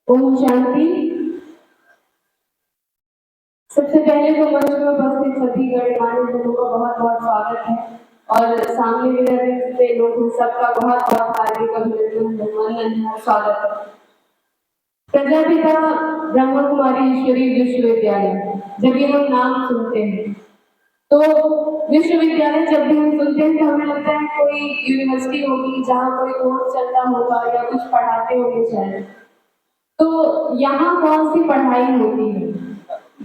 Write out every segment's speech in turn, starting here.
ओम शांति। सबसे पहले तो मंच में उपस्थित सभी गणमान्य जनों का बहुत बहुत स्वागत है और सामने मेरे जितने लोग हैं सबका बहुत बहुत हार्दिक अभिनंदन वंदन है, स्वागत है। प्रजापिता ब्रह्म कुमारी ईश्वरीय विश्वविद्यालय, जब ये हम नाम सुनते हैं तो विश्वविद्यालय जब भी हम सुनते हैं तो हमें लगता है कोई यूनिवर्सिटी होगी जहाँ कोई कोर्स चलता होगा या कुछ पढ़ाते होंगे शायद। तो यहाँ कौन सी पढ़ाई होती है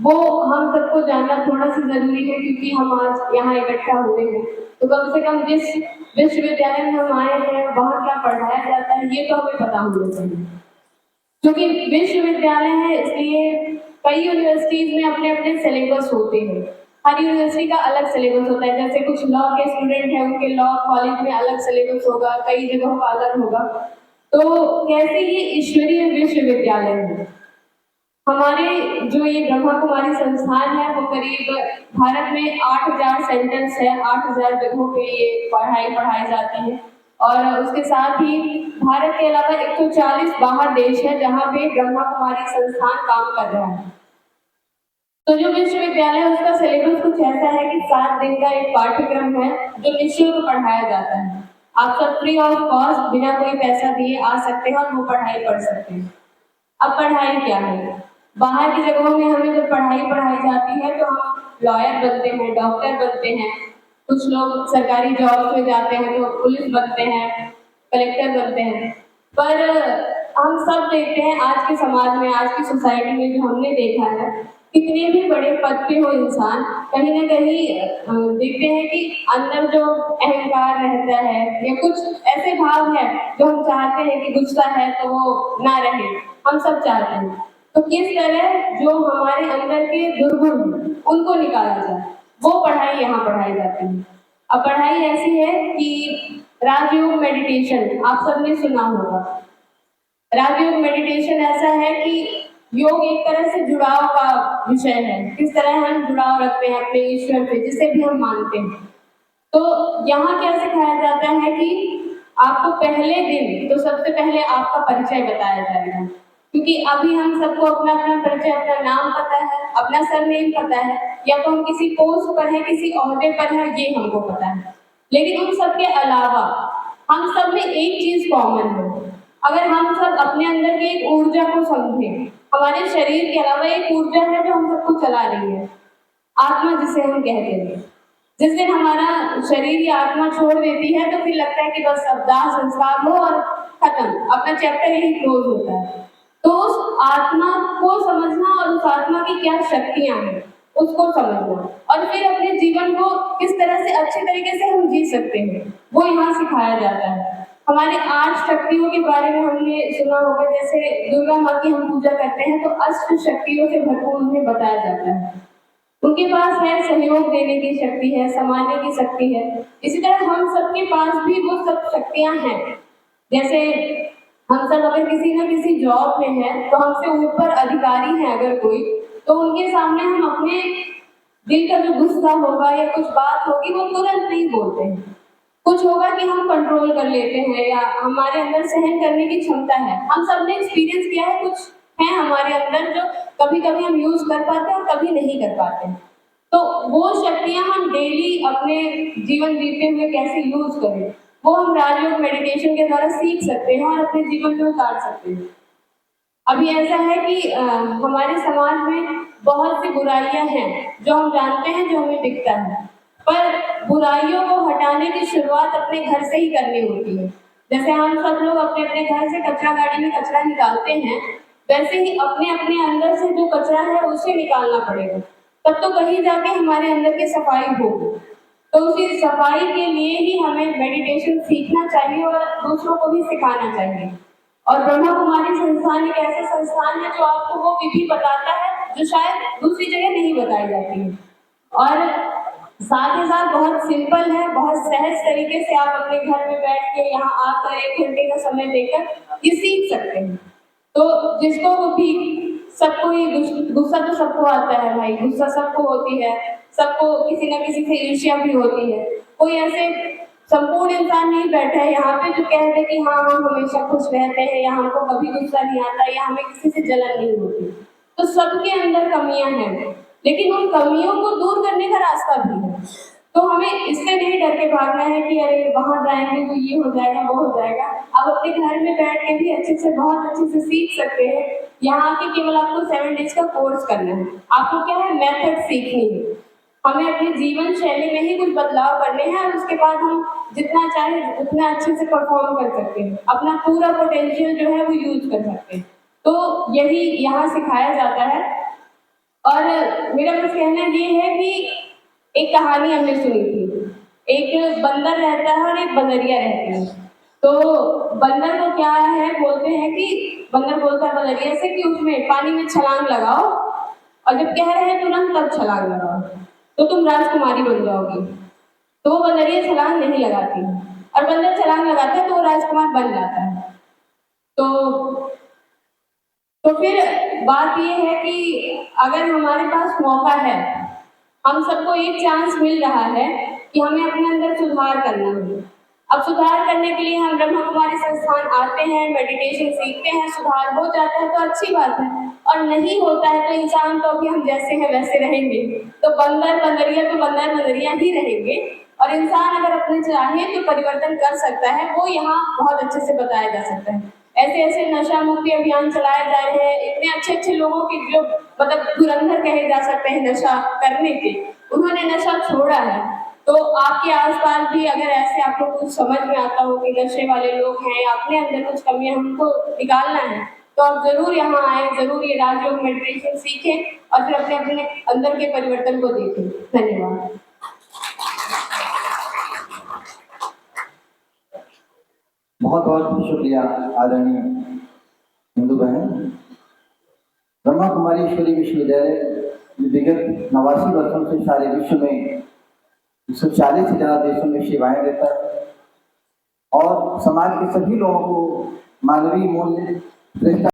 वो हम सबको जानना थोड़ा सा जरूरी है, क्योंकि हम आज यहाँ इकट्ठा हुए हैं तो कम से कम जिस विश्वविद्यालय में हम आए हैं वहाँ क्या पढ़ाया जाता है ये तो हमें पता होना चाहिए। क्योंकि विश्वविद्यालय है इसलिए कई यूनिवर्सिटीज में अपने अपने सिलेबस होते हैं। हर यूनिवर्सिटी का अलग सिलेबस होता है। जैसे कुछ लॉ के स्टूडेंट हैं उनके लॉ कॉलेज में अलग सिलेबस होगा, कई जगहों का अलग होगा। तो कैसे ये ईश्वरीय विश्वविद्यालय है, हमारे जो ये ब्रह्मा कुमारी संस्थान है वो करीब भारत में 8000 सेंटर्स है, 8000 जगहों पे ये पढ़ाई जाती है। और उसके साथ ही भारत के अलावा 140 बाहर देश है जहाँ पे ब्रह्मा कुमारी संस्थान काम कर रहा है। तो जो विश्वविद्यालय है उसका सिलेबस कुछ ऐसा है कि 7 दिन का एक पाठ्यक्रम है जो निःशुल्क पढ़ाया जाता है। आप सब फ्री ऑफ कॉस्ट बिना कोई पैसा दिए आ सकते हैं और वो पढ़ाई पढ़ सकते हैं। अब पढ़ाई क्या है, बाहर की जगहों में हमें जब पढ़ाई जाती है तो हम लॉयर बनते हैं, डॉक्टर बनते हैं, कुछ लोग सरकारी जॉब में जाते हैं तो पुलिस बनते हैं, कलेक्टर बनते हैं। पर हम सब देखते हैं आज के समाज में, आज की सोसाइटी में जो हमने देखा है, कितने भी बड़े पद पे हो इंसान, कहीं ना कहीं देखते हैं कि अंदर जो अहंकार रहता है या कुछ ऐसे भाव है जो हम चाहते हैं कि गुस्सा है तो वो ना रहे, हम सब चाहते हैं। तो किस तरह जो हमारे अंदर के दुर्गुण उनको निकाला जाए वो पढ़ाई यहाँ पढ़ाई जाती है। अब पढ़ाई ऐसी है कि राजयोग मेडिटेशन आप सबने सुना होगा। राजयोग मेडिटेशन ऐसा है कि योग एक तरह से जुड़ाव का विषय है, किस तरह हम जुड़ाव रखते हैं अपने ईश्वर से जिसे भी हम मानते हैं। तो यहाँ क्या सिखाया जाता है कि आपको पहले दिन तो सबसे पहले आपका परिचय बताया जाएगा, क्योंकि अभी हम सबको अपना अपना परिचय, अपना नाम पता है, अपना सरनेम पता है, या तो हम किसी पोस्ट पर है, किसी ओहदे पर है, ये हमको पता है। लेकिन उन सब के अलावा हम सब में एक चीज कॉमन है। अगर हम सब अपने अंदर की एक ऊर्जा को समझें, हमारे शरीर के अलावा एक ऊर्जा है जो हम सबको चला रही है, आत्मा जिसे हम कहते हैं। जिस दिन हमारा शरीर या आत्मा छोड़ देती है तो फिर लगता है कि बस अब दाह संस्कार हो और खत्म, अपना चैप्टर यही क्लोज होता है। तो उस आत्मा को समझना और उस आत्मा की क्या शक्तियां हैं उसको समझना, और फिर अपने जीवन को किस तरह से अच्छे तरीके से हम जी सकते हैं वो यहाँ सिखाया जाता है। हमारे 8 शक्तियों के बारे में हमने सुना होगा। जैसे दुर्गा माँ की हम पूजा करते हैं तो अष्ट शक्तियों से भरपूर उन्हें बताया जाता है। उनके पास है सहयोग देने की शक्ति है, समाने की शक्ति है। इसी तरह हम सबके पास भी वो सब शक्तियां हैं। जैसे हम सब अगर किसी न किसी जॉब में हैं तो हमसे ऊपर अधिकारी हैं अगर कोई, तो उनके सामने हम अपने दिल का जो गुस्सा होगा या कुछ बात होगी वो तुरंत नहीं बोलते हैं। कुछ होगा कि हम कंट्रोल कर लेते हैं या हमारे अंदर सहन करने की क्षमता है। हम सब ने एक्सपीरियंस किया है, कुछ है हमारे अंदर जो कभी कभी हम यूज कर पाते हैं और कभी नहीं कर पाते हैं। तो वो शक्तियां हम डेली अपने जीवन जीते हुए कैसे यूज करें वो हम राजयोग मेडिटेशन के द्वारा सीख सकते हैं और अपने जीवन में उतार सकते हैं। अभी ऐसा है कि हमारे समाज में बहुत सी बुराइयां हैं जो हम जानते हैं, जो हमें दिखता है, पर बुराइयों को हटाने की शुरुआत अपने घर से ही करनी होती है। जैसे हम सब लोग अपने अपने घर से कचरा गाड़ी में कचरा निकालते हैं, वैसे ही अपने अपने अंदर से जो कचरा है उसे निकालना पड़ेगा, तब तो कहीं जाके हमारे अंदर की सफाई होगी। तो उसी सफाई के लिए ही हमें मेडिटेशन सीखना चाहिए और दूसरों को भी सिखाना चाहिए। और ब्रह्मा कुमारी संस्थान एक ऐसा संस्थान है जो आपको वो विधि बताता है जो शायद दूसरी जगह नहीं बताई जाती है, और साथ ही साथ बहुत सिंपल है, बहुत सहज तरीके से आप अपने घर में बैठ के यहाँ आकर 1 घंटे का समय देकर ये सीख सकते हैं। तो जिसको भी, सबको ही गुस्सा तो सबको आता है भाई, गुस्सा सबको होती है, सबको किसी न किसी से ईर्ष्या भी होती है। कोई ऐसे संपूर्ण इंसान नहीं बैठा है यहाँ पे जो कहते हैं कि हाँ हम हमेशा खुश रहते हैं या हमको कभी गुस्सा नहीं आता या हमें किसी से जलन नहीं होती। तो सबके अंदर कमियां हैं, लेकिन उन कमियों को दूर करने का रास्ता भी है। तो हमें इससे नहीं डर के भागना है कि अरे वहां जाएंगे तो ये हो जाएगा वो हो जाएगा। आप अपने घर में बैठ के भी अच्छे से बहुत अच्छे से सीख सकते हैं। यहाँ के केवल आपको 7 डेज का कोर्स करना है। आपको क्या है, मेथड सीखनी है। हमें अपनी जीवन शैली में ही कुछ बदलाव करने हैं और उसके बाद हम जितना चाहे उतना अच्छे से परफॉर्म कर सकते हैं, अपना पूरा पोटेंशियल जो है वो यूज कर सकते हैं। तो यही यहाँ सिखाया जाता है। और मेरा बस कहना ये है कि एक कहानी हमने सुनी थी, एक बंदर रहता है और एक बंदरिया रहती है। तो बंदर को क्या है, बोलते हैं कि बंदर बोलता है बंदरिया से कि उसमें पानी में छलांग लगाओ और जब कह रहे हैं तुरंत तब छलांग लगाओ तो तुम राजकुमारी बन जाओगी। तो वो बंदरिया छलांग नहीं लगाती और बंदर छलांग लगाता है तो वो राजकुमार बन जाता है। तो फिर बात ये है कि अगर हमारे पास मौका है, हम सबको एक चांस मिल रहा है कि हमें अपने अंदर सुधार करना है। अब सुधार करने के लिए हम ब्रह्मा कुमारी संस्थान आते हैं, मेडिटेशन सीखते हैं, सुधार हो जाता है तो अच्छी बात है, और नहीं होता है तो इंसान तो अभी हम जैसे हैं वैसे रहेंगे। तो बंदर बंदरिया तो बंदर बंदरिया ही रहेंगे। और इंसान अगर अपने चाहे तो परिवर्तन कर सकता है, वो यहाँ बहुत अच्छे से बताया जा सकता है। ऐसे ऐसे नशा मुक्ति अभियान चलाए जा रहे हैं, इतने अच्छे अच्छे लोगों के जो मतलब धुरंधर कहे जा सकते हैं नशा करने के, उन्होंने नशा छोड़ा है। तो आपके आसपास भी अगर ऐसे आपको कुछ समझ में आता हो कि नशे वाले लोग हैं, अपने अंदर कुछ कमियां हमको निकालना है, तो आप जरूर यहाँ आए, जरूर ये राजयोग मेडिटेशन सीखें और फिर अपने अपने अंदर के परिवर्तन को देखें। धन्यवाद। बहुत बहुत शुक्रिया आदरणीय हिंदू बहन। ब्रह्मा कुमारी ईश्वरी विश्वविद्यालय विगत 89 वर्षों से सारे विश्व में 140 से ज़्यादा देशों में सेवाएं देता है और समाज के सभी लोगों को मानवीय मूल्य